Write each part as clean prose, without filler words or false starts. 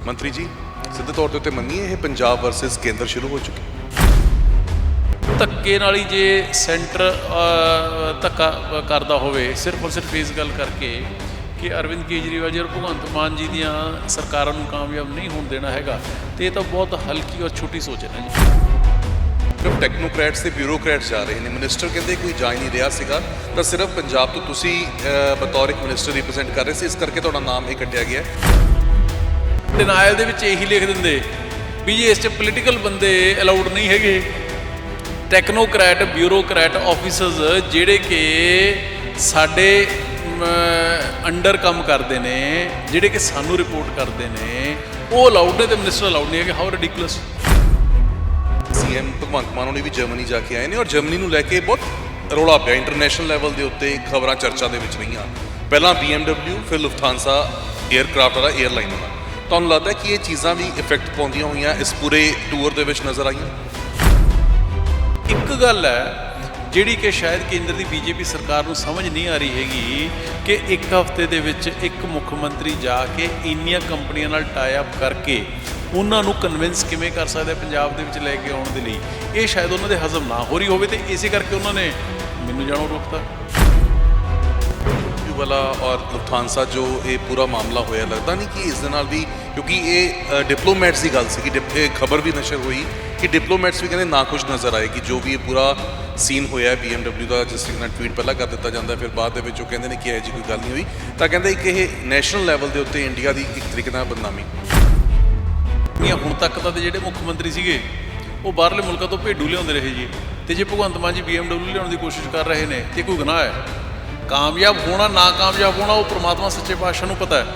ਮੰਤਰੀ ਜੀ ਸਿੱਧੇ ਤੌਰ ਦੇ ਉੱਤੇ ਮੰਨੀਏ ਇਹ ਪੰਜਾਬ ਵਰਸਸ ਕੇਂਦਰ ਸ਼ੁਰੂ ਹੋ ਚੁੱਕੀ। ਧੱਕੇ ਨਾਲ ਹੀ ਜੇ ਸੈਂਟਰ ਧੱਕਾ ਕਰਦਾ ਹੋਵੇ ਸਿਰਫ ਔਰ ਸਿਰਫ ਇਸ ਗੱਲ ਕਰਕੇ ਕਿ ਅਰਵਿੰਦ ਕੇਜਰੀਵਾਲ ਜੀ ਔਰ ਭਗਵੰਤ ਮਾਨ ਜੀ ਦੀਆਂ ਸਰਕਾਰਾਂ ਨੂੰ ਕਾਮਯਾਬ ਨਹੀਂ ਹੋਣ ਦੇਣਾ ਹੈਗਾ, ਤੇ ਇਹ ਤਾਂ ਬਹੁਤ ਹਲਕੀ ਔਰ ਛੋਟੀ ਸੋਚ ਹੈ ਨਾ ਜੀ। ਸਿਰਫ ਟੈਕਨੋਕ੍ਰੈਟਸ ਤੇ ਬਿਊਰੋਕ੍ਰੈਟਸ ਜਾ ਰਹੇ ਨੇ। ਮਿਨਿਸਟਰ ਕਹਿੰਦੇ ਕੋਈ ਜਾ ਹੀ ਨਹੀਂ ਰਿਹਾ ਸੀਗਾ, ਤਾਂ ਸਿਰਫ ਪੰਜਾਬ ਤੋਂ ਤੁਸੀਂ ਬਤੌਰ ਇੱਕ ਮਿਨਿਸਟਰ ਰਿਪਰੈਜ਼ੈਂਟ ਕਰ ਰਹੇ ਸੀ, ਇਸ ਕਰਕੇ ਤੁਹਾਡਾ ਨਾਮ ਹੀ ਕੱਢਿਆ ਗਿਆ। ਡਿਨਾਇਲ ਦੇ ਵਿੱਚ ਇਹੀ ਲਿਖ ਦਿੰਦੇ ਵੀ ਜੀ ਇਸ 'ਚ ਪੋਲੀਟੀਕਲ ਬੰਦੇ ਅਲਾਉਡ ਨਹੀਂ ਹੈਗੇ, ਟੈਕਨੋਕ੍ਰੈਟ ਬਿਊਰੋਕ੍ਰੈਟ ਆਫਿਸਰਸ ਜਿਹੜੇ ਕਿ ਸਾਡੇ ਅੰਡਰ ਕੰਮ ਕਰਦੇ ਨੇ, ਜਿਹੜੇ ਕਿ ਸਾਨੂੰ ਰਿਪੋਰਟ ਕਰਦੇ ਨੇ, ਉਹ ਅਲਾਉਡ ਨੇ ਤੇ ਮਿਨਿਸਟਰ ਅਲਾਉਡ ਨਹੀਂ ਹੈਗੇ। ਹਾਊ ਰਿਡਿਕੂਲਸ। ਸੀਐਮ ਭਗਵੰਤ ਮਾਨ ਹੋਣੀ ਵੀ ਜਰਮਨੀ ਜਾ ਕੇ ਆਏ ਨੇ, ਔਰ ਜਰਮਨੀ ਨੂੰ ਲੈ ਕੇ ਬਹੁਤ ਰੌਲਾ ਪਿਆ ਇੰਟਰਨੈਸ਼ਨਲ ਲੈਵਲ ਦੇ ਉੱਤੇ, ਖਬਰਾਂ ਚਰਚਾ ਦੇ ਵਿੱਚ ਰਹੀਆਂ। ਪਹਿਲਾਂ BMW, ਫਿਰ ਲੁਫਥਾਂਸਾ 에ਅਰਕ੍ਰਾਫਟ ਵਾਲਾ 에ਅਰਲਾਈਨ ਵਾਲਾ। ਤੁਹਾਨੂੰ ਲੱਗਦਾ ਕਿ ਇਹ ਚੀਜ਼ਾਂ ਵੀ ਇਫੈਕਟ ਪਾਉਂਦੀਆਂ ਹੋਈਆਂ ਇਸ ਪੂਰੇ ਟੂਰ ਦੇ ਵਿੱਚ ਨਜ਼ਰ ਆਈਆਂ? ਇੱਕ ਗੱਲ ਹੈ ਜਿਹੜੀ ਕਿ ਸ਼ਾਇਦ ਕੇਂਦਰ ਦੀ ਬੀਜੇਪੀ ਸਰਕਾਰ ਨੂੰ ਸਮਝ ਨਹੀਂ ਆ ਰਹੀ ਹੈਗੀ ਕਿ ਇੱਕ ਹਫ਼ਤੇ ਦੇ ਵਿੱਚ ਇੱਕ ਮੁੱਖ ਮੰਤਰੀ ਜਾ ਕੇ ਇੰਨੀਆਂ ਕੰਪਨੀਆਂ ਨਾਲ ਟਾਈ ਅਪ ਕਰਕੇ ਉਹਨਾਂ ਨੂੰ ਕਨਵਿੰਸ ਕਿਵੇਂ ਕਰ ਸਕਦਾ ਪੰਜਾਬ ਦੇ ਵਿੱਚ ਲੈ ਕੇ ਆਉਣ ਦੇ ਲਈ। ਇਹ ਸ਼ਾਇਦ ਉਹਨਾਂ ਦੇ ਹਜ਼ਮ ਨਾ ਹੋ ਰਹੀ ਹੋਵੇ, ਤੇ ਇਸੇ ਕਰਕੇ ਉਹਨਾਂ ਨੇ ਮੈਨੂੰ ਜਾਣੋਂ ਰੋਕਤਾ। ਵਾਲਾ ਔਰ ਲੁਫਥਾਂਸਾ ਜੋ ਇਹ ਪੂਰਾ ਮਾਮਲਾ ਹੋਇਆ, ਲੱਗਦਾ ਨਹੀਂ ਕਿ ਇਸ ਦੇ ਨਾਲ ਵੀ, ਕਿਉਂਕਿ ਇਹ ਡਿਪਲੋਮੈਟਸ ਦੀ ਗੱਲ ਸੀ ਕਿ ਇਹ ਖਬਰ ਵੀ ਨਸ਼ਰ ਹੋਈ ਕਿ ਡਿਪਲੋਮੈਟਸ ਵੀ ਕਹਿੰਦੇ ਨਾ ਖੁਸ਼ ਨਜ਼ਰ ਆਏ ਕਿ ਜੋ ਵੀ ਇਹ ਪੂਰਾ ਸੀਨ ਹੋਇਆ BMW ਦਾ, ਜਿਸ ਤਰੀਕੇ ਨਾਲ ਟਵੀਟ ਪਹਿਲਾਂ ਕਰ ਦਿੱਤਾ ਜਾਂਦਾ, ਫਿਰ ਬਾਅਦ ਦੇ ਵਿੱਚ ਉਹ ਕਹਿੰਦੇ ਨੇ ਕਿ ਇਹੋ ਜਿਹੀ ਕੋਈ ਗੱਲ ਨਹੀਂ ਹੋਈ। ਤਾਂ ਕਹਿੰਦੇ ਕਿ ਇਹ ਨੈਸ਼ਨਲ ਲੈਵਲ ਦੇ ਉੱਤੇ ਇੰਡੀਆ ਦੀ ਇੱਕ ਤਰੀਕੇ ਨਾਲ ਬਦਨਾਮੀ। ਹੁਣ ਤੱਕ ਤਾਂ ਜਿਹੜੇ ਮੁੱਖ ਮੰਤਰੀ ਸੀਗੇ ਉਹ ਬਾਹਰਲੇ ਮੁਲਕਾਂ ਤੋਂ ਭੇਡੂ ਲਿਆਉਂਦੇ ਰਹੇ ਜੀ, ਤੇ ਜੇ ਭਗਵੰਤ ਮਾਨ ਜੀ BMW ਲਿਆਉਣ ਦੀ ਕੋਸ਼ਿਸ਼ ਕਰ ਰਹੇ ਨੇ ਤੇ ਕੋਈ ਗੁਨਾਹ ਹੈ? ਕਾਮਯਾਬ ਹੋਣਾ ਨਾ ਕਾਮਯਾਬ ਹੋਣਾ ਉਹ ਪ੍ਰਮਾਤਮਾ ਸੱਚੇ ਪਾਤਸ਼ਾਹ ਨੂੰ ਪਤਾ ਹੈ,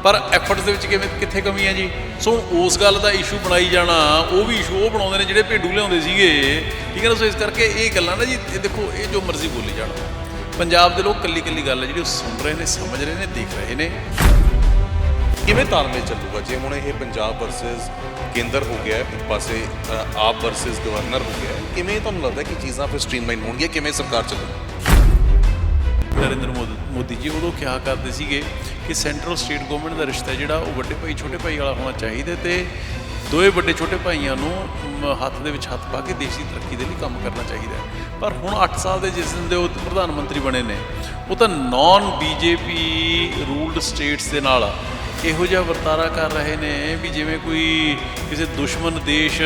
ਪਰ ਐਫਰਟਸ ਦੇ ਵਿੱਚ ਕਿੱਥੇ ਕਮੀ ਹੈ ਜੀ। ਸੋ ਉਸ ਗੱਲ ਦਾ ਇਸ਼ੂ ਬਣਾਈ ਜਾਣਾ, ਉਹ ਵੀ ਇਸ਼ੂ ਉਹ ਬਣਾਉਂਦੇ ਨੇ ਜਿਹੜੇ ਭੇਡੂ ਲਿਆਉਂਦੇ ਸੀਗੇ, ਠੀਕ ਹੈ ਨਾ। ਸੋ ਇਸ ਕਰਕੇ ਇਹ ਗੱਲਾਂ ਨਾ ਜੀ, ਇਹ ਦੇਖੋ, ਇਹ ਜੋ ਮਰਜ਼ੀ ਬੋਲੀ ਜਾਣ, ਪੰਜਾਬ ਦੇ ਲੋਕ ਕੱਲੀ ਗੱਲ ਹੈ ਜਿਹੜੀ ਉਹ ਸੁਣ ਰਹੇ ਨੇ, ਸਮਝ ਰਹੇ ਨੇ, ਦੇਖ ਰਹੇ ਨੇ। ਕਿਵੇਂ ਤਾਲਮੇਲ ਚੱਲੂਗਾ ਜੇ ਹੁਣ ਇਹ ਪੰਜਾਬ ਵਰਸਸ ਕੇਂਦਰ ਹੋ ਗਿਆ, ਇੱਕ ਪਾਸੇ ਆਪ ਵਰਸਸ ਗਵਰਨਰ ਹੋ ਗਿਆ, ਕਿਵੇਂ ਤੁਹਾਨੂੰ ਲੱਗਦਾ ਕਿ ਚੀਜ਼ਾਂ ਫਿਰ ਸਟ੍ਰੀਮਲਾਈਨ ਹੋਣਗੀਆਂ, ਕਿਵੇਂ ਸਰਕਾਰ ਚੱਲੂਗੀ? ਨਰਿੰਦਰ ਮੋਦੀ ਜੀ ਉਦੋਂ ਕਿਹਾ ਕਰਦੇ ਸੀਗੇ ਕਿ ਸੈਂਟਰਲ ਸਟੇਟ ਗਵਰਨਮੈਂਟ ਦਾ ਰਿਸ਼ਤਾ ਜਿਹੜਾ ਉਹ ਵੱਡੇ ਭਾਈ ਛੋਟੇ ਭਾਈ ਵਾਲਾ ਹੋਣਾ ਚਾਹੀਦਾ, ਤੇ ਦੋਵੇਂ ਵੱਡੇ ਛੋਟੇ ਭਾਈਆਂ ਨੂੰ ਹੱਥ ਦੇ ਵਿੱਚ ਹੱਥ ਪਾ ਕੇ ਦੇਸ਼ ਦੀ ਤਰੱਕੀ ਦੇ ਲਈ ਕੰਮ ਕਰਨਾ ਚਾਹੀਦਾ ਹੈ। ਪਰ ਹੁਣ 8 ਸਾਲ ਦੇ ਜਿਸ ਦਿਨ ਦੇ ਉਹ ਪ੍ਰਧਾਨ ਮੰਤਰੀ ਬਣੇ ਨੇ, ਉਹ ਤਾਂ ਨੌਨ BJP ਰੂਲਡ ਸਟੇਟਸ ਦੇ ਨਾਲ ਇਹੋ ਜਿਹਾ ਵਰਤਾਰਾ ਕਰ ਰਹੇ ਨੇ ਵੀ ਜਿਵੇਂ ਕੋਈ ਕਿਸੇ ਦੁਸ਼ਮਣ ਦੇਸ਼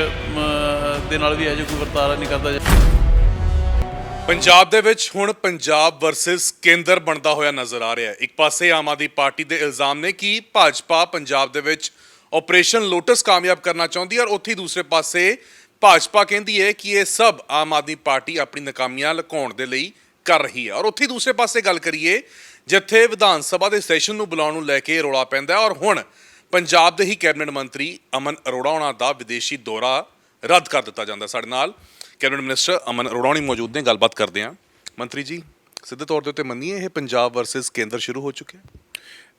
ਦੇ ਨਾਲ ਵੀ ਇਹੋ ਜਿਹਾ ਕੋਈ ਵਰਤਾਰਾ ਨਹੀਂ ਕਰਦਾ। ਪੰਜਾਬ ਦੇ ਵਿੱਚ ਹੁਣ ਪੰਜਾਬ ਵਰਸਸ ਕੇਂਦਰ ਬਣਦਾ ਹੋਇਆ ਨਜ਼ਰ ਆ ਰਿਹਾ ਹੈ। ਇੱਕ ਪਾਸੇ ਆਮ ਆਦਮੀ ਪਾਰਟੀ ਦੇ ਇਲਜ਼ਾਮ ਨੇ ਕਿ ਭਾਜਪਾ ਪੰਜਾਬ ਦੇ ਵਿੱਚ ਆਪਰੇਸ਼ਨ ਲੋਟਸ ਕਾਮਯਾਬ ਕਰਨਾ ਚਾਹੁੰਦੀ ਹੈ, ਔਰ ਉੱਥੇ ਦੂਸਰੇ ਪਾਸੇ ਭਾਜਪਾ ਕਹਿੰਦੀ ਹੈ ਕਿ ਇਹ ਸਭ ਆਮ ਆਦਮੀ ਪਾਰਟੀ ਆਪਣੀ ਨਾਕਾਮੀਆਂ ਲੁਕਾਉਣ ਦੇ ਲਈ ਕਰ ਰਹੀ ਹੈ। ਔਰ ਉੱਥੇ ਦੂਸਰੇ ਪਾਸੇ ਗੱਲ ਕਰੀਏ ਜਿੱਥੇ ਵਿਧਾਨ ਸਭਾ ਦੇ ਸੈਸ਼ਨ ਨੂੰ ਬੁਲਾਉਣ ਨੂੰ ਲੈ ਕੇ ਰੌਲਾ ਪੈਂਦਾ ਹੈ, ਔਰ ਹੁਣ ਪੰਜਾਬ ਦੇ ਹੀ ਕੈਬਨਿਟ ਮੰਤਰੀ ਅਮਨ ਅਰੋੜਾ ਉਹਨਾਂ ਦਾ ਵਿਦੇਸ਼ੀ ਦੌਰਾ ਰੱਦ ਕਰ ਦਿੱਤਾ ਜਾਂਦਾ। ਸਾਡੇ ਨਾਲ ਕੈਬਨਿਟ ਮਿਨਿਸਟਰ ਅਮਨ ਅਰੋੜਾ ਹੋਣੀ ਮੌਜੂਦ ਨੇ, ਗੱਲਬਾਤ ਕਰਦੇ ਹਾਂ। ਮੰਤਰੀ ਜੀ ਸਿੱਧੇ ਤੌਰ ਦੇ ਉੱਤੇ ਮੰਨੀਏ ਇਹ ਪੰਜਾਬ ਵਰਸਸ ਕੇਂਦਰ ਸ਼ੁਰੂ ਹੋ ਚੁੱਕਿਆ?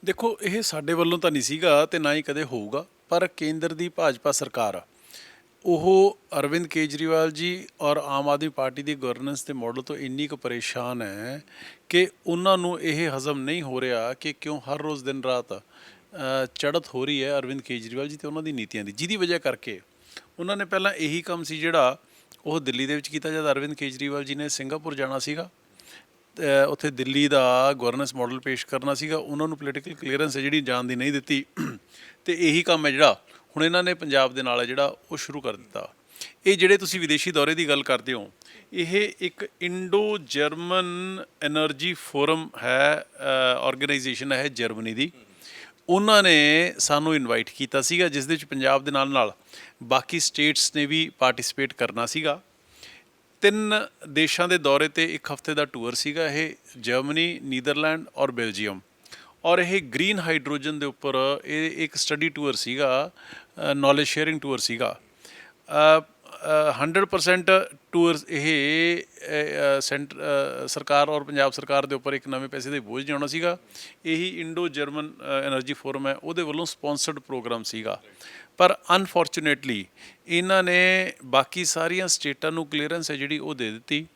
ਦੇਖੋ, ਇਹ ਸਾਡੇ ਵੱਲੋਂ ਤਾਂ ਨਹੀਂ ਸੀਗਾ ਤੇ ਨਾ ਹੀ ਕਦੇ ਹੋਊਗਾ, ਪਰ ਕੇਂਦਰ ਦੀ ਭਾਜਪਾ ਸਰਕਾਰ ਉਹ ਅਰਵਿੰਦ ਕੇਜਰੀਵਾਲ ਜੀ ਔਰ ਆਮ ਆਦਮੀ ਪਾਰਟੀ ਦੀ ਗਵਰਨੈਂਸ ਦੇ ਮਾਡਲ ਤੋਂ ਇੰਨੀ ਕੁ ਪਰੇਸ਼ਾਨ ਹੈ ਕਿ ਉਹਨਾਂ ਨੂੰ ਇਹ ਹਜ਼ਮ ਨਹੀਂ ਹੋ ਰਿਹਾ ਕਿ ਕਿਉਂ ਹਰ ਰੋਜ਼ ਦਿਨ ਰਾਤ ਚੜ੍ਹਤ ਹੋ ਰਹੀ ਹੈ ਅਰਵਿੰਦ ਕੇਜਰੀਵਾਲ ਜੀ ਤੇ ਉਹਨਾਂ ਦੀ ਨੀਤੀਆਂ ਦੀ, ਜਿਹਦੀ ਵਜ੍ਹਾ ਕਰਕੇ ਉਹਨਾਂ ਨੇ ਪਹਿਲਾਂ ਇਹੀ ਕੰਮ ਸੀ ਜਿਹੜਾ ਉਹ ਦਿੱਲੀ ਦੇ ਵਿੱਚ ਕੀਤਾ। ਜਦ ਅਰਵਿੰਦ ਕੇਜਰੀਵਾਲ ਜੀ ਨੇ ਸਿੰਗਾਪੁਰ ਜਾਣਾ ਸੀਗਾ, ਉੱਥੇ ਦਿੱਲੀ ਦਾ ਗਵਰਨੈਂਸ ਮਾਡਲ ਪੇਸ਼ ਕਰਨਾ ਸੀਗਾ, ਉਹਨਾਂ ਨੂੰ ਪੋਲੀਟੀਕਲ ਕਲੀਅਰੈਂਸ ਹੈ ਜਿਹੜੀ ਜਾਣ ਦੀ ਨਹੀਂ ਦਿੱਤੀ, ਤੇ ਇਹੀ ਕੰਮ ਹੈ ਜਿਹੜਾ ਹੁਣ ਇਹਨਾਂ ਨੇ ਪੰਜਾਬ ਦੇ ਨਾਲ ਜਿਹੜਾ ਉਹ ਸ਼ੁਰੂ ਕਰ ਦਿੱਤਾ। ਇਹ ਜਿਹੜੇ ਤੁਸੀਂ ਵਿਦੇਸ਼ੀ ਦੌਰੇ ਦੀ ਗੱਲ ਕਰਦੇ ਹੋ, ਇਹ ਇੱਕ ਇੰਡੋ ਜਰਮਨ ਐਨਰਜੀ ਫੋਰਮ ਹੈ, ਆਰਗੇਨਾਈਜੇਸ਼ਨ ਹੈ ਜਰਮਨੀ ਦੀ। ਉਹਨਾਂ ਨੇ ਸਾਨੂੰ ਇਨਵਾਈਟ ਕੀਤਾ ਸੀਗਾ, ਜਿਸ ਦੇ ਵਿੱਚ ਪੰਜਾਬ ਦੇ ਨਾਲ ਬਾਕੀ ਸਟੇਟਸ ਨੇ ਵੀ ਪਾਰਟਿਸਿਪੇਟ ਕਰਨਾ ਸੀਗਾ। 3 ਦੇਸ਼ਾਂ ਦੇ ਦੌਰੇ 'ਤੇ 1 ਹਫ਼ਤੇ ਦਾ ਟੂਰ ਸੀਗਾ ਇਹ, ਜਰਮਨੀ, ਨੀਦਰਲੈਂਡ ਔਰ ਬੈਲਜੀਅਮ। ਔਰ ਇਹ ਗ੍ਰੀਨ ਹਾਈਡਰੋਜਨ ਦੇ ਉੱਪਰ ਇਹ ਇੱਕ ਸਟੱਡੀ ਟੂਰ ਸੀਗਾ, ਨੌਲੇਜ ਸ਼ੇਅਰਿੰਗ ਟੂਰ ਸੀਗਾ। 100% ਟੂਰ ਇਹ ਸਰਕਾਰ ਔਰ ਪੰਜਾਬ ਸਰਕਾਰ ਦੇ ਉੱਪਰ ਇੱਕ ਨਵੇਂ ਪੈਸੇ ਦੇ ਬੋਝ ਨਹੀਂ ਆਉਣਾ ਸੀਗਾ। ਇਹੀ ਇੰਡੋ ਜਰਮਨ ਐਨਰਜੀ ਫੋਰਮ ਹੈ, ਉਹਦੇ ਵੱਲੋਂ ਸਪੋਂਸਰਡ ਪ੍ਰੋਗਰਾਮ ਸੀਗਾ। ਪਰ ਅਨਫੋਰਚੂਨੇਟਲੀ ਇਹਨਾਂ ਨੇ ਬਾਕੀ ਸਾਰੀਆਂ ਸਟੇਟਾਂ ਨੂੰ ਕਲੀਅਰੈਂਸ ਹੈ ਜਿਹੜੀ ਉਹ ਦੇ ਦਿੱਤੀ।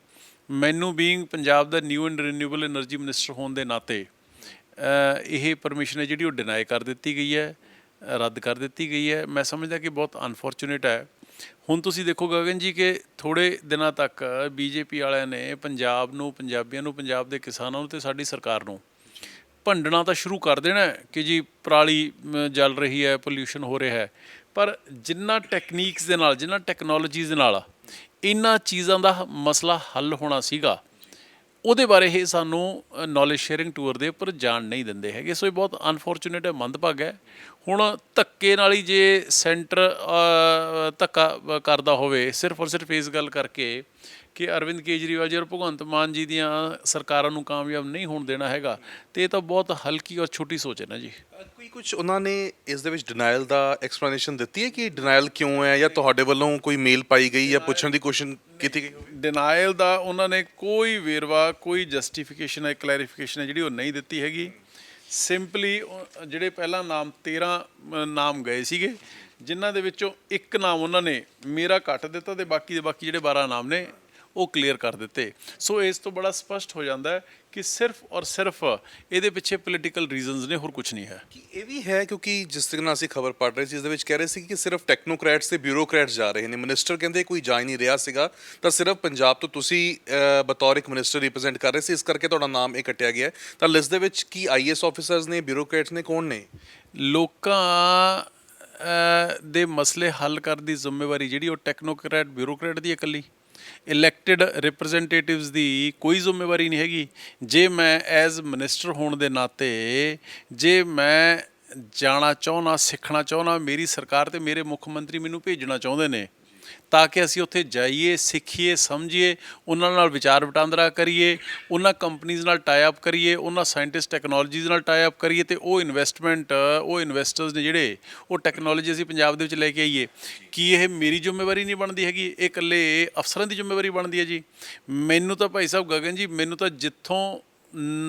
ਮੈਨੂੰ being Punjab the new and renewable energy minister ਹੋਣ ਦੇ ਨਾਤੇ ਇਹ ਪਰਮਿਸ਼ਨ ਹੈ ਜਿਹੜੀ ਉਹ ਡਿਨਾਈ ਕਰ ਦਿੱਤੀ ਗਈ ਹੈ। ਰੱਦ ਕਰ ਦਿੱਤੀ ਗਈ ਹੈ। ਮੈਂ ਸਮਝਦਾ ਕਿ ਬਹੁਤ ਅਨਫੋਰਚੂਨੇਟ ਹੈ। ਹੁਣ ਤੁਸੀਂ ਦੇਖੋ ਗਗਨ ਜੀ ਕਿ ਥੋੜ੍ਹੇ ਦਿਨਾਂ ਤੱਕ ਬੀਜੇਪੀ ਵਾਲਿਆਂ ਨੇ ਪੰਜਾਬ ਨੂੰ, ਪੰਜਾਬੀਆਂ ਨੂੰ, ਪੰਜਾਬ ਦੇ ਕਿਸਾਨਾਂ ਨੂੰ ਤੇ ਸਾਡੀ ਸਰਕਾਰ ਨੂੰ ਭੰਡਣਾ ਤਾਂ ਸ਼ੁਰੂ ਕਰ ਦੇਣਾ ਹੈ ਕਿ ਜੀ ਪਰਾਲੀ ਜਲ ਰਹੀ ਹੈ, ਪੋਲਿਊਸ਼ਨ ਹੋ ਰਿਹਾ ਹੈ। ਪਰ ਜਿੰਨਾ ਟੈਕਨੀਕਸ ਦੇ ਨਾਲ, ਜਿੰਨਾ ਟੈਕਨੋਲੋਜੀਜ਼ ਦੇ ਨਾਲ ਇਹਨਾਂ ਚੀਜ਼ਾਂ ਦਾ ਮਸਲਾ ਹੱਲ ਹੋਣਾ ਸੀਗਾ, ਉਹਦੇ ਬਾਰੇ ਇਹ ਸਾਨੂੰ ਨੌਲੇਜ ਸ਼ੇਅਰਿੰਗ ਟੂਰ ਦੇ ਉੱਪਰ ਜਾਣ ਨਹੀਂ ਦਿੰਦੇ ਹੈਗੇ। ਸੋ ਇਹ ਬਹੁਤ ਅਨਫੋਰਚੂਨੇਟ ਹੈ, ਮੰਦਭਾਗਾ ਹੈ। ਹੁਣ ਧੱਕੇ ਨਾਲ ਹੀ ਜੇ ਸੈਂਟਰ ਧੱਕਾ ਕਰਦਾ ਹੋਵੇ ਸਿਰਫ ਔਰ ਸਿਰਫ ਇਸ ਗੱਲ ਕਰਕੇ ਕਿ ਅਰਵਿੰਦ ਕੇਜਰੀਵਾਲ ਜੀ ਔਰ ਭਗਵੰਤ ਮਾਨ ਜੀ ਦੀਆਂ ਸਰਕਾਰਾਂ ਨੂੰ ਕਾਮਯਾਬ ਨਹੀਂ ਹੋਣ ਦੇਣਾ ਹੈਗਾ, ਤੇ ਇਹ ਤਾਂ ਬਹੁਤ ਹਲਕੀ ਔਰ ਛੋਟੀ ਸੋਚ ਹੈ ਨਾ ਜੀ। ਕੋਈ ਕੁਝ ਉਹਨਾਂ ਨੇ ਇਸ ਦੇ ਵਿੱਚ ਡਿਨਾਈਲ ਦਾ ਐਕਸਪਲੇਨੇਸ਼ਨ ਦਿੱਤੀ ਹੈ ਕਿ ਡਿਨਾਈਲ ਕਿਉਂ ਹੈ, ਜਾਂ ਤੁਹਾਡੇ ਵੱਲੋਂ ਕੋਈ ਮੇਲ ਪਾਈ ਗਈ ਜਾਂ ਪੁੱਛਣ ਦੀ ਕੋਸ਼ਿਸ਼ ਕੀਤੀ ਗਈ? ਡਿਨਾਈਲ ਦਾ ਉਹਨਾਂ ਨੇ ਕੋਈ ਵੇਰਵਾ, ਕੋਈ ਜਸਟੀਫਿਕੇਸ਼ਨ ਹੈ, ਕਲੈਰੀਫਿਕੇਸ਼ਨ ਹੈ ਜਿਹੜੀ ਉਹ ਨਹੀਂ ਦਿੱਤੀ ਹੈਗੀ। ਸਿੰਪਲੀ ਜਿਹੜੇ ਪਹਿਲਾਂ 13 ਨਾਮ ਗਏ ਸੀਗੇ, ਜਿਨ੍ਹਾਂ ਦੇ ਵਿੱਚੋਂ ਇੱਕ ਨਾਮ ਉਹਨਾਂ ਨੇ ਮੇਰਾ ਕੱਟ ਦਿੱਤਾ ਤੇ ਬਾਕੀ ਦੇ ਬਾਕੀ ਜਿਹੜੇ 12 ਨਾਮ ਨੇ ਉਹ ਕਲੀਅਰ ਕਰ ਦਿੱਤੇ। ਸੋ ਇਸ ਤੋਂ ਬੜਾ ਸਪਸ਼ਟ ਹੋ ਜਾਂਦਾ ਹੈ ਕਿ ਸਿਰਫ ਔਰ ਸਿਰਫ ਇਹਦੇ ਪਿੱਛੇ ਪੋਲੀਟੀਕਲ ਰੀਜ਼ਨਸ ਨੇ, ਹੋਰ ਕੁਝ ਨਹੀਂ ਹੈ। ਕਿ ਇਹ ਵੀ ਹੈ ਕਿਉਂਕਿ ਜਿਸ ਤਰ੍ਹਾਂ ਅਸੀਂ ਖਬਰ ਪੜ੍ਹ ਰਹੇ ਸੀ, ਇਸ ਦੇ ਵਿੱਚ ਕਹਿ ਰਹੇ ਸੀ ਕਿ ਸਿਰਫ ਟੈਕਨੋਕ੍ਰੈਟਸ ਤੇ ਬਿਊਰੋਕਰੈਟਸ ਜਾ ਰਹੇ ਨੇ। ਮਿਨਿਸਟਰ ਕਹਿੰਦੇ ਕੋਈ ਜਾ ਹੀ ਨਹੀਂ ਰਿਹਾ ਸੀਗਾ, ਤਾਂ ਸਿਰਫ ਪੰਜਾਬ ਤੋਂ ਤੁਸੀਂ ਬਤੌਰ ਇੱਕ ਮਿਨਿਸਟਰ ਰਿਪਰੈਜ਼ੈਂਟ ਕਰ ਰਹੇ ਸੀ, ਇਸ ਕਰਕੇ ਤੁਹਾਡਾ ਨਾਮ ਇਹ ਕੱਟਿਆ ਗਿਆ ਹੈ। ਤਾਂ ਲਿਸਟ ਦੇ ਵਿੱਚ ਕੀ ਆਈਐਸ ਆਫੀਸਰਸ ਨੇ, ਬਿਊਰੋਕਰੈਟਸ ਨੇ, ਕੌਣ ਨੇ? ਲੋਕਾਂ ਦੇ ਮਸਲੇ ਹੱਲ ਕਰਨ ਦੀ ਜ਼ਿੰਮੇਵਾਰੀ ਜਿਹੜੀ ਉਹ ਟੈਕਨੋਕ੍ਰੈਟ, ਬਿਊਰੋਕਰੈਟ ਦੀ ਇਕੱਲੀ, ਇਲੈਕਟਿਡ ਰਿਪਰੈਜ਼ੈਂਟੇਟਿਵਸ ਦੀ ਕੋਈ ਜ਼ਿੰਮੇਵਾਰੀ ਨਹੀਂ ਹੈਗੀ। ਜੇ ਮੈਂ ਐਜ਼ ਮਿਨਿਸਟਰ ਹੋਣ ਦੇ ਨਾਤੇ ਜੇ ਮੈਂ ਜਾਣਾ ਚਾਹੁੰਦਾ, ਸਿੱਖਣਾ ਚਾਹੁੰਦਾ, ਮੇਰੀ ਸਰਕਾਰ ਤੇ ਮੇਰੇ ਮੁੱਖ ਮੰਤਰੀ ਮੈਨੂੰ ਭੇਜਣਾ ਚਾਹੁੰਦੇ ਨੇ ਤਾਂ ਕਿ ਅਸੀਂ ਉੱਥੇ ਜਾਈਏ, ਸਿੱਖੀਏ, ਸਮਝੀਏ, ਉਹਨਾਂ ਨਾਲ ਵਿਚਾਰ ਵਟਾਂਦਰਾ ਕਰੀਏ, ਉਹਨਾਂ ਕੰਪਨੀਜ਼ ਨਾਲ ਟਾਈ ਅਪ ਕਰੀਏ, ਉਹਨਾਂ ਸਾਇੰਟਿਸਟ ਟੈਕਨੋਲੋਜੀਜ਼ ਨਾਲ ਟਾਈ ਅਪ ਕਰੀਏ, ਤੇ ਉਹ ਇਨਵੈਸਟਮੈਂਟ, ਉਹ ਇਨਵੈਸਟਰਸ ਨੇ ਜਿਹੜੇ ਉਹ ਟੈਕਨੋਲੋਜੀ ਅਸੀਂ ਪੰਜਾਬ ਦੇ ਵਿੱਚ ਲੈ ਕੇ ਆਈਏ। ਕੀ ਇਹ ਮੇਰੀ ਜ਼ਿੰਮੇਵਾਰੀ ਨਹੀਂ ਬਣਦੀ ਹੈਗੀ? ਇਹ ਇਕੱਲੇ ਅਫਸਰਾਂ ਦੀ ਜ਼ਿੰਮੇਵਾਰੀ ਬਣਦੀ ਹੈ ਜੀ? ਮੈਨੂੰ ਤਾਂ ਭਾਈ ਸਾਹਿਬ ਗਗਨ ਜੀ, ਮੈਨੂੰ ਤਾਂ ਜਿੱਥੋਂ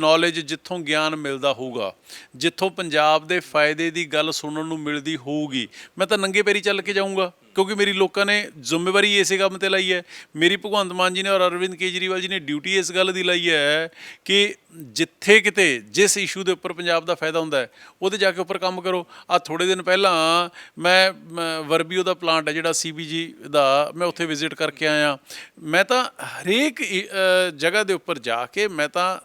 ਨੌਲੇਜ, ਜਿੱਥੋਂ ਗਿਆਨ ਮਿਲਦਾ ਹੋਊਗਾ, ਜਿੱਥੋਂ ਪੰਜਾਬ ਦੇ ਫਾਇਦੇ ਦੀ ਗੱਲ ਸੁਣਨ ਨੂੰ ਮਿਲਦੀ ਹੋਊਗੀ, ਮੈਂ ਤਾਂ ਨੰਗੇ ਪੈਰੀ ਚੱਲ ਕੇ ਜਾਊਂਗਾ, ਕਿਉਂਕਿ ਮੇਰੀ ਲੋਕਾਂ ਨੇ ਜ਼ਿੰਮੇਵਾਰੀ ਇਸੇ ਕੰਮ ਤੇ ਲਈ ਹੈ। ਮੇਰੀ ਭਗਵੰਤ ਮਾਨ ਜੀ ਨੇ ਔਰ ਅਰਵਿੰਦ ਕੇਜਰੀਵਾਲ ਜੀ ਨੇ ਡਿਊਟੀ ਇਸ ਗੱਲ ਦੀ ਲਈ ਹੈ ਕਿ ਜਿੱਥੇ ਕਿਤੇ ਜਿਸ ਇਸ਼ੂ ਦੇ ਉੱਪਰ ਪੰਜਾਬ ਦਾ ਫਾਇਦਾ ਹੁੰਦਾ ਹੈ ਉਹਦੇ ਜਾ ਕੇ ਉੱਪਰ ਕੰਮ ਕਰੋ। ਆ ਥੋੜ੍ਹੇ ਦਿਨ ਪਹਿਲਾਂ ਮੈਂ ਵਰਬੀਓ ਦਾ ਪਲਾਂਟ ਹੈ ਜਿਹੜਾ CBG ਦਾ, ਮੈਂ ਉੱਥੇ ਵਿਜ਼ਿਟ ਕਰਕੇ ਆਇਆ। ਮੈਂ ਤਾਂ ਹਰੇਕ ਜਗ੍ਹਾ ਦੇ ਉੱਪਰ ਜਾ ਕੇ ਮੈਂ ਤਾਂ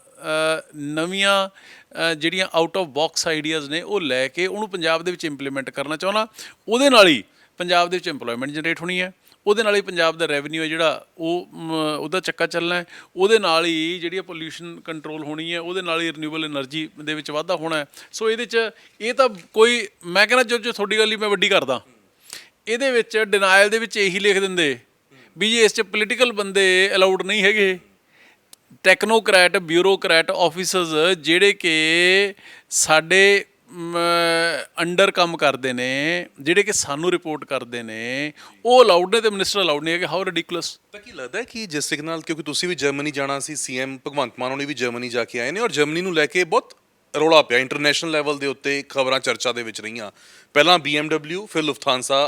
ਨਵੀਆਂ ਜਿਹੜੀਆਂ ਆਊਟ ਆਫ ਬਾਕਸ ਆਈਡੀਆਜ਼ ਨੇ ਉਹ ਲੈ ਕੇ ਉਹਨੂੰ ਪੰਜਾਬ ਦੇ ਵਿੱਚ ਇੰਪਲੀਮੈਂਟ ਕਰਨਾ ਚਾਹੁੰਦਾ। ਉਹਦੇ ਨਾਲ ਹੀ ਪੰਜਾਬ ਦੇ ਵਿੱਚ ਇੰਪਲੋਇਮੈਂਟ ਜਨਰੇਟ ਹੋਣੀ ਹੈ, ਉਹਦੇ ਨਾਲ ਹੀ ਪੰਜਾਬ ਦਾ ਰੈਵਨਿਊ ਹੈ ਜਿਹੜਾ ਉਹਦਾ ਚੱਕਾ ਚੱਲਣਾ ਹੈ, ਉਹਦੇ ਨਾਲ ਹੀ ਜਿਹੜੀ ਪੋਲਿਊਸ਼ਨ ਕੰਟਰੋਲ ਹੋਣੀ ਹੈ, ਉਹਦੇ ਨਾਲ ਹੀ ਰੀਨਿਊਏਬਲ એનર્ਜੀ ਦੇ ਵਿੱਚ ਵਾਧਾ ਹੋਣਾ ਹੈ। ਸੋ ਇਹਦੇ 'ਚ ਇਹ ਤਾਂ ਕੋਈ, ਮੈਂ ਕਹਿੰਦਾ ਜੋ ਤੁਹਾਡੀ ਗੱਲ ਹੀ ਮੈਂ ਵੱਡੀ ਕਰਦਾ, ਇਹਦੇ ਵਿੱਚ ਡਿਨਾਇਲ ਦੇ ਵਿੱਚ ਇਹੀ ਲਿਖ ਦਿੰਦੇ ਵੀ ਜੀ ਇਸ 'ਚ ਪੋਲੀਟੀਕਲ ਬੰਦੇ ਅਲਾਊਡ ਨਹੀਂ ਹੈਗੇ। ਟੈਕਨੋਕ੍ਰੈਟ, ਬਿਊਰੋਕਰੈਟ ਆਫਿਸਰਸ ਜਿਹੜੇ ਕਿ ਸਾਡੇ ਅੰਡਰ ਕੰਮ ਕਰਦੇ ਨੇ, ਜਿਹੜੇ ਕਿ ਸਾਨੂੰ ਰਿਪੋਰਟ ਕਰਦੇ ਨੇ, ਉਹ ਅਲਾਊਡ ਨੇ ਤੇ ਮਿਨਿਸਟਰ ਅਲਾਊਡ ਨਹੀਂ ਹੈਗੇ। ਹਾਊ ਰਿਡਿਕੂਲਸ। ਤਾਂ ਕੀ ਲੱਗਦਾ ਕਿ ਜਿਸ ਤਰੀਕੇ ਨਾਲ, ਕਿਉਂਕਿ ਤੁਸੀਂ ਵੀ ਜਰਮਨੀ ਜਾਣਾ ਸੀ, CM ਭਗਵੰਤ ਮਾਨ ਹੋਣੀ ਵੀ ਜਰਮਨੀ ਜਾ ਕੇ ਆਏ ਨੇ, ਔਰ ਜਰਮਨੀ ਨੂੰ ਲੈ ਕੇ ਬਹੁਤ ਰੌਲਾ ਪਿਆ ਇੰਟਰਨੈਸ਼ਨਲ ਲੈਵਲ ਦੇ ਉੱਤੇ, ਖਬਰਾਂ ਚਰਚਾ ਦੇ ਵਿੱਚ ਰਹੀਆਂ। ਪਹਿਲਾਂ BMW, ਫਿਰ ਲੁਫਥਾਂਸਾ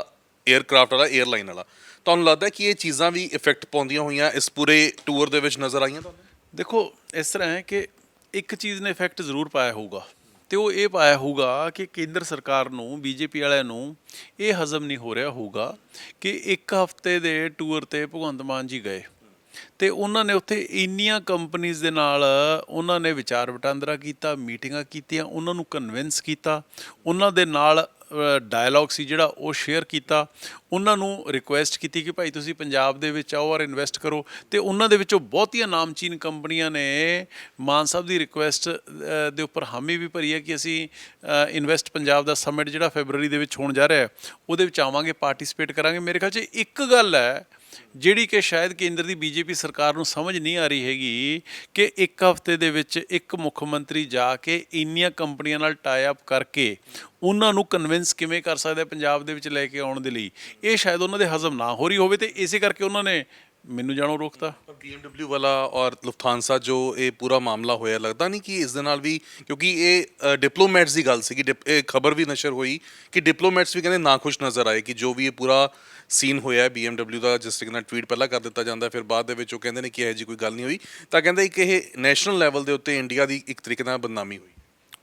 에ਅਰਕ੍ਰਾਫਟ ਵਾਲਾ, 에ਅਰਲਾਈਨ ਵਾਲਾ। ਤੁਹਾਨੂੰ ਲੱਗਦਾ ਕਿ ਇਹ ਚੀਜ਼ਾਂ ਵੀ ਇਫੈਕਟ ਪਾਉਂਦੀਆਂ ਹੋਈਆਂ ਇਸ ਪੂਰੇ ਟੂਰ ਦੇ ਵਿੱਚ ਨਜ਼ਰ ਆਈਆਂ ਤੁਹਾਨੂੰ? ਦੇਖੋ, ਇਸ ਤਰ੍ਹਾਂ ਹੈ ਕਿ ਇੱਕ ਚੀਜ਼ ਨੇ ਇਫੈਕਟ ਜ਼ਰੂਰ ਪਾਇਆ ਹੋਊਗਾ, ਤੇ ਉਹ ਇਹ ਪਾਇਆ ਹੋਊਗਾ ਕਿ ਕੇਂਦਰ ਸਰਕਾਰ ਨੂੰ, BJP ਵਾਲਿਆਂ ਨੂੰ ਇਹ ਹਜ਼ਮ ਨਹੀਂ ਹੋ ਰਿਹਾ ਹੋਊਗਾ ਕਿ ਇੱਕ ਹਫ਼ਤੇ ਦੇ ਟੂਰ ਤੇ ਭਗਵੰਤ ਮਾਨ ਜੀ ਗਏ ਤੇ ਉਹਨਾਂ ਨੇ ਉੱਥੇ ਇੰਨੀਆਂ ਕੰਪਨੀਜ਼ ਦੇ ਨਾਲ ਉਹਨਾਂ ਨੇ ਵਿਚਾਰ ਵਟਾਂਦਰਾ ਕੀਤਾ, ਮੀਟਿੰਗਾਂ ਕੀਤੀਆਂ, ਉਹਨਾਂ ਨੂੰ ਕਨਵਿੰਸ ਕੀਤਾ, ਉਹਨਾਂ ਦੇ ਨਾਲ ਡਾਇਲੌਗ ਸੀ ਜਿਹੜਾ ਉਹ ਸ਼ੇਅਰ ਕੀਤਾ, ਉਹਨਾਂ ਨੂੰ ਰਿਕੁਐਸਟ ਕੀਤੀ ਕਿ ਭਾਈ ਤੁਸੀਂ ਪੰਜਾਬ ਦੇ ਵਿੱਚ ਆਓ ਔਰ ਇਨਵੈਸਟ ਕਰੋ। ਤੇ ਉਹਨਾਂ ਦੇ ਵਿੱਚੋਂ ਬਹੁਤੀਆਂ ਨਾਮਚੀਨ ਕੰਪਨੀਆਂ ਨੇ ਮਾਨ ਸਾਹਿਬ ਦੀ ਰਿਕੁਐਸਟ ਦੇ ਉੱਪਰ ਹਾਮੀ ਵੀ ਭਰੀ ਹੈ ਕਿ ਅਸੀਂ ਇਨਵੈਸਟ ਪੰਜਾਬ ਦਾ ਸਮਿਟ ਜਿਹੜਾ ਫੈਬਰਵਰੀ ਦੇ ਵਿੱਚ ਹੋਣ ਜਾ ਰਿਹਾ ਉਹਦੇ ਵਿੱਚ ਆਵਾਂਗੇ, ਪਾਰਟਿਸਿਪੇਟ ਕਰਾਂਗੇ। ਮੇਰੇ ਖਿਆਲ 'ਚ ਇੱਕ ਗੱਲ ਹੈ ਜਿਹੜੀ ਕਿ ਸ਼ਾਇਦ ਕੇਂਦਰ ਦੀ BJP ਸਰਕਾਰ ਨੂੰ ਸਮਝ ਨਹੀਂ ਆ ਰਹੀ ਹੈਗੀ ਕਿ ਇੱਕ ਹਫ਼ਤੇ ਦੇ ਵਿੱਚ ਇੱਕ ਮੁੱਖ ਮੰਤਰੀ ਜਾ ਕੇ ਇੰਨੀਆਂ ਕੰਪਨੀਆਂ ਨਾਲ ਟਾਈ ਅਪ ਕਰਕੇ ਉਹਨਾਂ ਨੂੰ ਕਨਵਿੰਸ ਕਿਵੇਂ ਕਰ ਸਕਦਾ ਪੰਜਾਬ ਦੇ ਵਿੱਚ ਲੈ ਕੇ ਆਉਣ ਦੇ ਲਈ। ਇਹ ਸ਼ਾਇਦ ਉਹਨਾਂ ਦੇ ਹਜ਼ਮ ਨਾ ਹੋ ਰਹੀ ਹੋਵੇ ਤੇ ਇਸੇ ਕਰਕੇ ਉਹਨਾਂ ਨੇ ਮੈਨੂੰ ਜਾਣੋਂ ਰੋਕਤਾ। ਪਰ BMW ਵਾਲਾ ਔਰ ਲੁਫਥਾਂਸਾ ਜੋ ਇਹ ਪੂਰਾ ਮਾਮਲਾ ਹੋਇਆ, ਲੱਗਦਾ ਨਹੀਂ ਕਿ ਇਸ ਦੇ ਨਾਲ ਵੀ, ਕਿਉਂਕਿ ਇਹ ਡਿਪਲੋਮੈਟਸ ਦੀ ਗੱਲ ਸੀਗੀ, ਇਹ ਖਬਰ ਵੀ ਨਸ਼ਰ ਹੋਈ ਕਿ ਡਿਪਲੋਮੈਟਸ ਵੀ ਕਹਿੰਦੇ ਨਾਖੁਸ਼ ਨਜ਼ਰ ਆਏ ਕਿ ਜੋ ਵੀ ਇਹ ਪੂਰਾ ਸੀਨ ਹੋਇਆ BMW ਦਾ, ਜਿਸ ਤਰੀਕੇ ਨਾਲ ਟਵੀਟ ਪਹਿਲਾਂ ਕਰ ਦਿੱਤਾ ਜਾਂਦਾ, ਫਿਰ ਬਾਅਦ ਦੇ ਵਿੱਚ ਉਹ ਕਹਿੰਦੇ ਨੇ ਕਿ ਇਹੋ ਜਿਹੀ ਕੋਈ ਗੱਲ ਨਹੀਂ ਹੋਈ। ਤਾਂ ਕਹਿੰਦੇ ਇੱਕ ਇਹ ਨੈਸ਼ਨਲ ਲੈਵਲ ਦੇ ਉੱਤੇ ਇੰਡੀਆ ਦੀ ਇੱਕ ਤਰੀਕੇ ਨਾਲ ਬਦਨਾਮੀ ਹੋਈ।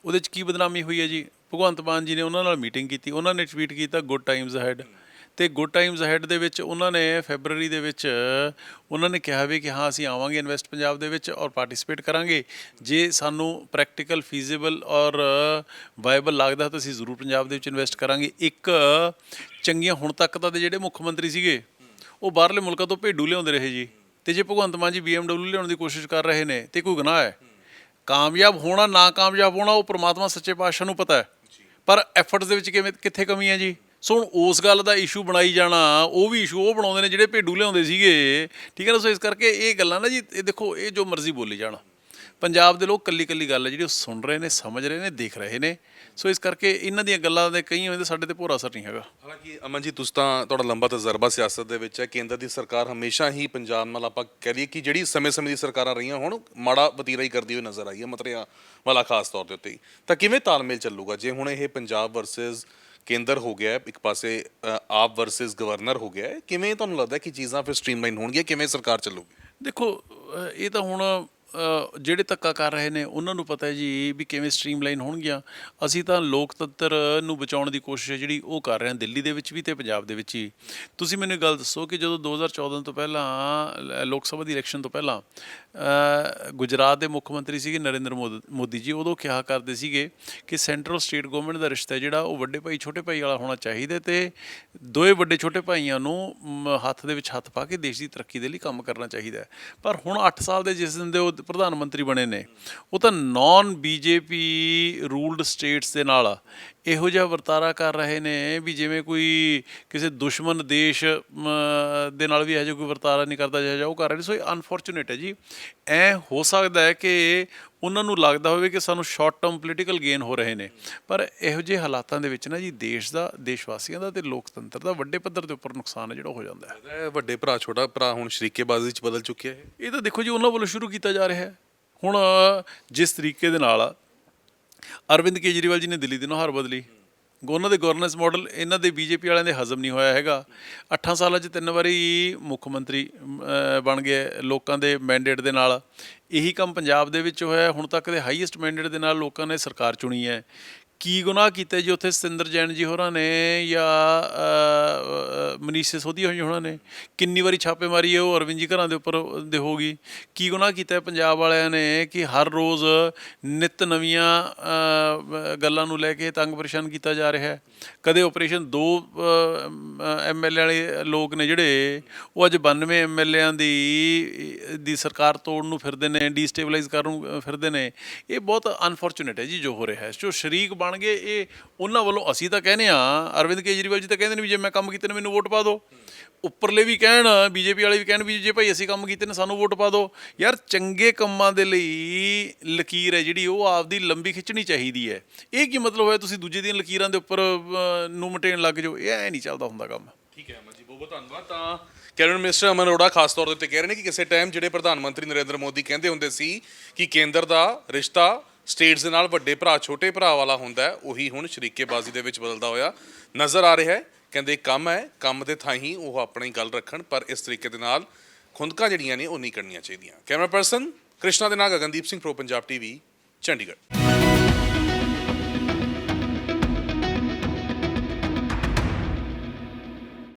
ਉਹਦੇ 'ਚ ਕੀ ਬਦਨਾਮੀ ਹੋਈ ਹੈ ਜੀ? ਭਗਵੰਤ ਮਾਨ ਜੀ ਨੇ ਉਹਨਾਂ ਨਾਲ ਮੀਟਿੰਗ ਕੀਤੀ, ਉਹਨਾਂ ਨੇ ਟਵੀਟ ਕੀਤਾ ਗੁੱਡ ਟਾਈਮਜ਼ ਅਹੈਡ, ਤੇ ਗੁੱਡ ਟਾਈਮਜ਼ ਅਹੈਡ ਦੇ ਵਿੱਚ ਉਹਨਾਂ ਨੇ ਫੈਬਰਵਰੀ ਦੇ ਵਿੱਚ ਉਹਨਾਂ ਨੇ ਕਿਹਾ ਵੀ ਕਿ ਹਾਂ ਅਸੀਂ ਆਵਾਂਗੇ ਇਨਵੈਸਟ ਪੰਜਾਬ ਦੇ ਵਿੱਚ ਔਰ ਪਾਰਟਿਸਿਪੇਟ ਕਰਾਂਗੇ, ਜੇ ਸਾਨੂੰ ਪ੍ਰੈਕਟੀਕਲ ਫੀਜ਼ੀਬਲ ਔਰ ਵਾਇਬਲ ਲੱਗਦਾ ਤਾਂ ਅਸੀਂ ਜ਼ਰੂਰ ਪੰਜਾਬ ਦੇ ਵਿੱਚ ਇਨਵੈਸਟ ਕਰਾਂਗੇ। ਇੱਕ ਚੰਗੀਆਂ ਹੁਣ ਤੱਕ ਤਾਂ ਦੇ ਜਿਹੜੇ ਮੁੱਖ ਮੰਤਰੀ ਸੀਗੇ ਉਹ ਬਾਹਰਲੇ ਮੁਲਕਾਂ ਤੋਂ ਭੇਡੂ ਲਿਆਉਂਦੇ ਰਹੇ ਜੀ, ਤੇ ਜੇ ਭਗਵੰਤ ਮਾਨ ਜੀ BMW ਲਿਆਉਣ ਦੀ ਕੋਸ਼ਿਸ਼ ਕਰ ਰਹੇ ਨੇ ਤੇ ਕੋਈ ਗੁਨਾਹ ਹੈ? ਕਾਮਯਾਬ ਹੋਣਾ ਨਾ ਕਾਮਯਾਬ ਹੋਣਾ ਉਹ ਪ੍ਰਮਾਤਮਾ ਸੱਚੇ ਪਾਤਸ਼ਾਹ ਨੂੰ ਪਤਾ ਹੈ, ਪਰ ਐਫਰਟਸ ਦੇ ਵਿੱਚ ਕਿੱਥੇ ਕਮੀ ਹੈ ਜੀ? ਸੋ ਹੁਣ ਉਸ ਗੱਲ ਦਾ ਇਸ਼ੂ ਬਣਾਈ ਜਾਣਾ, ਉਹ ਵੀ ਇਸ਼ੂ ਉਹ ਬਣਾਉਂਦੇ ਨੇ ਜਿਹੜੇ ਭੇਡੂ ਲਿਆਉਂਦੇ ਸੀਗੇ, ਠੀਕ ਹੈ ਨਾ। ਸੋ ਇਸ ਕਰਕੇ ਇਹ ਗੱਲਾਂ ਨਾ ਜੀ, ਇਹ ਦੇਖੋ ਇਹ ਜੋ ਮਰਜ਼ੀ ਬੋਲੀ ਜਾਣ, ਪੰਜਾਬ ਦੇ ਲੋਕ ਕੱਲੀ ਕੱਲੀ ਗੱਲ ਹੈ ਜਿਹੜੀ ਉਹ ਸੁਣ ਰਹੇ ਨੇ, ਸਮਝ ਰਹੇ ਨੇ, ਦੇਖ ਰਹੇ ਨੇ। ਸੋ ਇਸ ਕਰਕੇ ਇਹਨਾਂ ਦੀਆਂ ਗੱਲਾਂ ਦੇ ਕਈ ਹੋਏ ਸਾਡੇ ਤੇ ਭੋਰਾ ਅਸਰ ਨਹੀਂ ਹੈਗਾ। ਹਾਲਾਂਕਿ ਅਮਨ ਜੀ ਤੁਸੀਂ ਤਾਂ ਤੁਹਾਡਾ ਲੰਬਾ ਤਜਰਬਾ ਸਿਆਸਤ ਦੇ ਵਿੱਚ ਹੈ, ਕੇਂਦਰ ਦੀ ਸਰਕਾਰ ਹਮੇਸ਼ਾ ਹੀ ਪੰਜਾਬ ਨਾਲ ਆਪਾਂ ਕਹਿ ਲਈਏ ਕਿ ਜਿਹੜੀ ਸਮੇਂ-ਸਮੇਂ ਦੀ ਸਰਕਾਰਾਂ ਰਹੀਆਂ ਹੁਣ ਮਾੜਾ ਵਤੀਰਾ ਹੀ ਕਰਦੀ ਹੋਈ ਨਜ਼ਰ ਆਈ ਹੈ, ਮਤਰਿਆਂ ਵਾਲਾ ਖਾਸ ਤੌਰ ਦੇ ਉੱਤੇ। ਤਾਂ ਕਿਵੇਂ ਤਾਲਮੇਲ ਚੱਲੂਗਾ ਜੇ ਹੁਣ ਇਹ ਪੰਜਾਬ ਵਰਸਸ ਕੇਂਦਰ ਹੋ ਗਿਆ, ਇੱਕ ਪਾਸੇ ਆਪ ਵਰਸਸ ਗਵਰਨਰ ਹੋ ਗਿਆ, ਕਿਵੇਂ ਤੁਹਾਨੂੰ ਲੱਗਦਾ ਕਿ ਚੀਜ਼ਾਂ ਫਿਰ ਸਟ੍ਰੀਮਲਾਈਨ ਹੋਣਗੀਆਂ, ਕਿਵੇਂ ਸਰਕਾਰ ਚੱਲੂਗੀ? ਦੇਖੋ ਇਹ ਤਾਂ ਹੁਣ ਜਿਹੜੇ ਧੱਕਾ ਕਰ ਰਹੇ ਨੇ ਉਹਨਾਂ ਨੂੰ ਪਤਾ ਹੈ ਜੀ ਵੀ ਕਿਵੇਂ ਸਟ੍ਰੀਮਲਾਈਨ ਹੋਣਗੀਆਂ। ਅਸੀਂ ਤਾਂ ਲੋਕਤੰਤਰ ਨੂੰ ਬਚਾਉਣ ਦੀ ਕੋਸ਼ਿਸ਼ ਹੈ ਜਿਹੜੀ ਉਹ ਕਰ ਰਹੇ ਹਾਂ, ਦਿੱਲੀ ਦੇ ਵਿੱਚ ਵੀ ਤੇ ਪੰਜਾਬ ਦੇ ਵਿੱਚ ਹੀ। ਤੁਸੀਂ ਮੈਨੂੰ ਇੱਕ ਗੱਲ ਦੱਸੋ ਕਿ ਜਦੋਂ 2014 ਤੋਂ ਪਹਿਲਾਂ ਲੋਕ ਸਭਾ ਦੀ ਇਲੈਕਸ਼ਨ ਤੋਂ ਪਹਿਲਾਂ ਗੁਜਰਾਤ ਦੇ ਮੁੱਖ ਮੰਤਰੀ ਸੀਗੇ ਨਰਿੰਦਰ ਮੋਦੀ ਜੀ, ਉਦੋਂ ਕਿਹਾ ਕਰਦੇ ਸੀਗੇ ਕਿ ਸੈਂਟਰਲ ਸਟੇਟ ਗਵਰਨਮੈਂਟ ਦਾ ਰਿਸ਼ਤਾ ਜਿਹੜਾ ਉਹ ਵੱਡੇ ਭਾਈ ਛੋਟੇ ਭਾਈ ਵਾਲਾ ਹੋਣਾ ਚਾਹੀਦਾ, ਤੇ ਦੋਵੇਂ ਵੱਡੇ ਛੋਟੇ ਭਾਈਆਂ ਨੂੰ ਹੱਥ ਦੇ ਵਿੱਚ ਹੱਥ ਪਾ ਕੇ ਦੇਸ਼ ਦੀ ਤਰੱਕੀ ਦੇ ਲਈ ਕੰਮ ਕਰਨਾ ਚਾਹੀਦਾ ਹੈ। ਪਰ ਹੁਣ 8 ਸਾਲ ਦੇ ਜਿਸ ਦਿਨ ਦੇ ਉਹ ਪ੍ਰਧਾਨ ਮੰਤਰੀ ਬਣੇ ਨੇ, ਉਹ ਤਾਂ ਨਾਨ ਬੀਜੇਪੀ ਰੂਲਡ ਸਟੇਟਸ ਦੇ ਨਾਲ ਇਹੋ ਜਿਹਾ ਵਰਤਾਰਾ ਕਰ ਰਹੇ ਨੇ ਵੀ ਜਿਵੇਂ ਕੋਈ ਕਿਸੇ ਦੁਸ਼ਮਣ ਦੇਸ਼ ਦੇ ਨਾਲ ਵੀ ਇਹੋ ਜਿਹਾ ਕੋਈ ਵਰਤਾਰਾ ਨਹੀਂ ਕਰਦਾ ਜਿਹੜਾ ਉਹ ਕਰ ਰਹੇ ਨੇ। ਸੋ ਇਹ ਅਨਫੋਰਚੂਨੇਟ ਹੈ ਜੀ। ਐਂ ਹੋ ਸਕਦਾ ਹੈ ਕਿ ਉਹਨਾਂ ਨੂੰ ਲੱਗਦਾ ਹੋਵੇ ਕਿ ਸਾਨੂੰ ਸ਼ਾਰਟ ਟਰਮ ਪੋਲੀਟੀਕਲ ਗੇਨ ਹੋ ਰਹੇ ਨੇ, ਪਰ ਇਹੋ ਜਿਹੇ ਹਾਲਾਤਾਂ ਦੇ ਵਿੱਚ ਨਾ ਜੀ ਦੇਸ਼ ਦਾ, ਦੇਸ਼ ਵਾਸੀਆਂ ਦਾ ਤੇ ਲੋਕਤੰਤਰ ਦਾ ਵੱਡੇ ਪੱਧਰ ਦੇ ਉੱਪਰ ਨੁਕਸਾਨ ਹੈ ਜਿਹੜਾ ਹੋ ਜਾਂਦਾ ਹੈ। ਵੱਡੇ ਭਰਾ ਛੋਟਾ ਭਰਾ ਹੁਣ ਸ਼ਰੀਕੇਬਾਜ਼ੀ 'ਚ ਬਦਲ ਚੁੱਕਿਆ ਹੈ। ਇਹ ਤਾਂ ਦੇਖੋ ਜੀ ਉਹਨਾਂ ਵੱਲੋਂ ਸ਼ੁਰੂ ਕੀਤਾ ਜਾ ਰਿਹਾ ਹੈ। ਹੁਣ ਜਿਸ ਤਰੀਕੇ ਦੇ ਨਾਲ ਅਰਵਿੰਦ ਕੇਜਰੀਵਾਲ ਜੀ ਨੇ ਦਿੱਲੀ ਦੀ ਨੁਹਾਰ ਬਦਲੀ, ਉਹਨਾਂ ਦੇ ਗਵਰਨੈਂਸ ਮਾਡਲ ਇਹਨਾਂ ਦੇ ਬੀਜੇਪੀ ਵਾਲਿਆਂ ਦੇ ਹਜ਼ਮ ਨਹੀਂ ਹੋਇਆ ਹੈਗਾ। 8 ਸਾਲਾਂ 'ਚ 3 ਵਾਰੀ ਮੁੱਖ ਮੰਤਰੀ ਬਣ ਗਏ ਲੋਕਾਂ ਦੇ ਮੈਂਡੇਟ ਦੇ ਨਾਲ। ਇਹੀ ਕੰਮ ਪੰਜਾਬ ਦੇ ਵਿੱਚ ਹੋਇਆ, ਹੁਣ ਤੱਕ ਦੇ ਹਾਈਐਸਟ ਮੈਂਡੇਟ ਦੇ ਨਾਲ ਲੋਕਾਂ ਨੇ ਸਰਕਾਰ ਚੁਣੀ ਹੈ। ਕੀ ਗੁਨਾਹ ਕੀਤਾ ਜੀ ਉੱਥੇ ਸਤਿੰਦਰ ਜੈਨ ਜੀ ਹੋਰਾਂ ਨੇ ਜਾਂ ਮਨੀਸ਼ ਸਿਸੋਦੀਆ ਹੋਈ ਹੋਰਾਂ ਨੇ? ਕਿੰਨੀ ਵਾਰੀ ਛਾਪੇਮਾਰੀ ਹੈ ਉਹ ਅਰਵਿੰਦ ਜੀ ਘਰਾਂ ਦੇ ਉੱਪਰ ਦੇ ਹੋ ਗਈ। ਕੀ ਗੁਨਾਹ ਕੀਤਾ ਪੰਜਾਬ ਵਾਲਿਆਂ ਨੇ ਕਿ ਹਰ ਰੋਜ਼ ਨਿੱਤ ਨਵੀਆਂ ਗੱਲਾਂ ਨੂੰ ਲੈ ਕੇ ਤੰਗ ਪਰੇਸ਼ਾਨ ਕੀਤਾ ਜਾ ਰਿਹਾ ਹੈ। ਕਦੇ ਆਪਰੇਸ਼ਨ 2 MLA ਵਾਲੇ ਲੋਕ ਨੇ ਜਿਹੜੇ ਉਹ ਅੱਜ 92 MLAਆਂ ਦੀ ਸਰਕਾਰ ਤੋੜਨ ਨੂੰ ਫਿਰਦੇ ਨੇ, ਡੀਸਟੇਬਲਾਈਜ਼ ਕਰਨ ਨੂੰ ਫਿਰਦੇ ਨੇ। ਇਹ ਬਹੁਤ ਅਨਫੋਰਚੂਨੇਟ ਹੈ ਜੀ ਜੋ ਹੋ ਰਿਹਾ ਹੈ। ਜੋ ਸ਼ਰੀਕ ਬਣ ਗਏ ਇਹ ਉਹਨਾਂ ਵੱਲੋਂ। ਅਸੀਂ ਤਾਂ ਕਹਿੰਦੇ ਹਾਂ, ਅਰਵਿੰਦ ਕੇਜਰੀਵਾਲ ਜੀ ਤਾਂ ਕਹਿੰਦੇ ਨੇ ਵੀ ਜੇ ਮੈਂ ਕੰਮ ਕੀਤੇ ਨੇ ਮੈਨੂੰ ਵੋਟ ਪਾ ਦਿਓ। ਉੱਪਰਲੇ ਵੀ ਕਹਿਣ, ਬੀਜੇਪੀ ਵਾਲੇ ਵੀ ਕਹਿਣ ਵੀ ਜੇ ਭਾਈ ਅਸੀਂ ਕੰਮ ਕੀਤੇ ਨੇ ਸਾਨੂੰ ਵੋਟ ਪਾ ਦਿਓ। ਯਾਰ ਚੰਗੇ ਕੰਮਾਂ ਦੇ ਲਈ ਲਕੀਰ ਹੈ ਜਿਹੜੀ ਉਹ ਆਪਦੀ ਲੰਬੀ ਖਿੱਚਣੀ ਚਾਹੀਦੀ ਹੈ। ਇਹ ਕੀ ਮਤਲਬ ਹੋਇਆ ਤੁਸੀਂ ਦੂਜੇ ਦੀਆਂ ਲਕੀਰਾਂ ਦੇ ਉੱਪਰ ਨੂੰ ਮਟੇਣ ਲੱਗ ਜਾਓ? ਇਹ ਐਂ ਨਹੀਂ ਚੱਲਦਾ ਹੁੰਦਾ ਕੰਮ। ਠੀਕ ਹੈ ਅਮਨ ਜੀ, ਬਹੁਤ ਬਹੁਤ ਧੰਨਵਾਦ। ਤਾਂ ਕੈਬਨਿਟ ਮਿਨਿਸਟਰ ਅਮਨ ਅਰੋੜਾ ਖਾਸ ਤੌਰ ਦੇ ਉੱਤੇ ਕਹਿ ਰਹੇ ਨੇ ਕਿ ਕਿਸੇ ਟਾਈਮ ਜਿਹੜੇ ਪ੍ਰਧਾਨ ਮੰਤਰੀ ਨਰਿੰਦਰ ਮੋਦੀ ਕਹਿੰਦੇ ਹੁੰਦੇ ਸੀ ਕਿ ਕੇਂਦਰ ਦਾ ਰਿਸ਼ਤਾ ਸਟੇਟਸ ਦੇ ਨਾਲ ਵੱਡੇ ਭਰਾ ਛੋਟੇ ਭਰਾ ਵਾਲਾ ਹੁੰਦਾ ਹੈ, ਉਹੀ ਹੁਣ ਸ਼ਰੀਕੇਬਾਜ਼ੀ ਦੇ ਵਿੱਚ ਬਦਲਦਾ ਹੋਇਆ ਨਜ਼ਰ ਆ ਰਿਹਾ ਹੈ। ਕਹਿੰਦੇ ਕੰਮ ਹੈ, ਕੰਮ ਦੇ ਥਾਂ ਹੀ ਉਹ ਆਪਣੀ ਗੱਲ ਰੱਖਣ, ਪਰ ਇਸ ਤਰੀਕੇ ਦੇ ਨਾਲ ਖੁੰਦਕਾਂ ਜਿਹੜੀਆਂ ਨੇ ਉਹ ਨਹੀਂ ਕਰਨੀਆਂ ਚਾਹੀਦੀਆਂ। ਕੈਮਰਾ ਪਰਸਨ ਕ੍ਰਿਸ਼ਨਾ ਦੇ ਨਾਲ ਗਗਨਦੀਪ ਸਿੰਘ, ਪ੍ਰੋ ਪੰਜਾਬ TV, ਚੰਡੀਗੜ੍ਹ।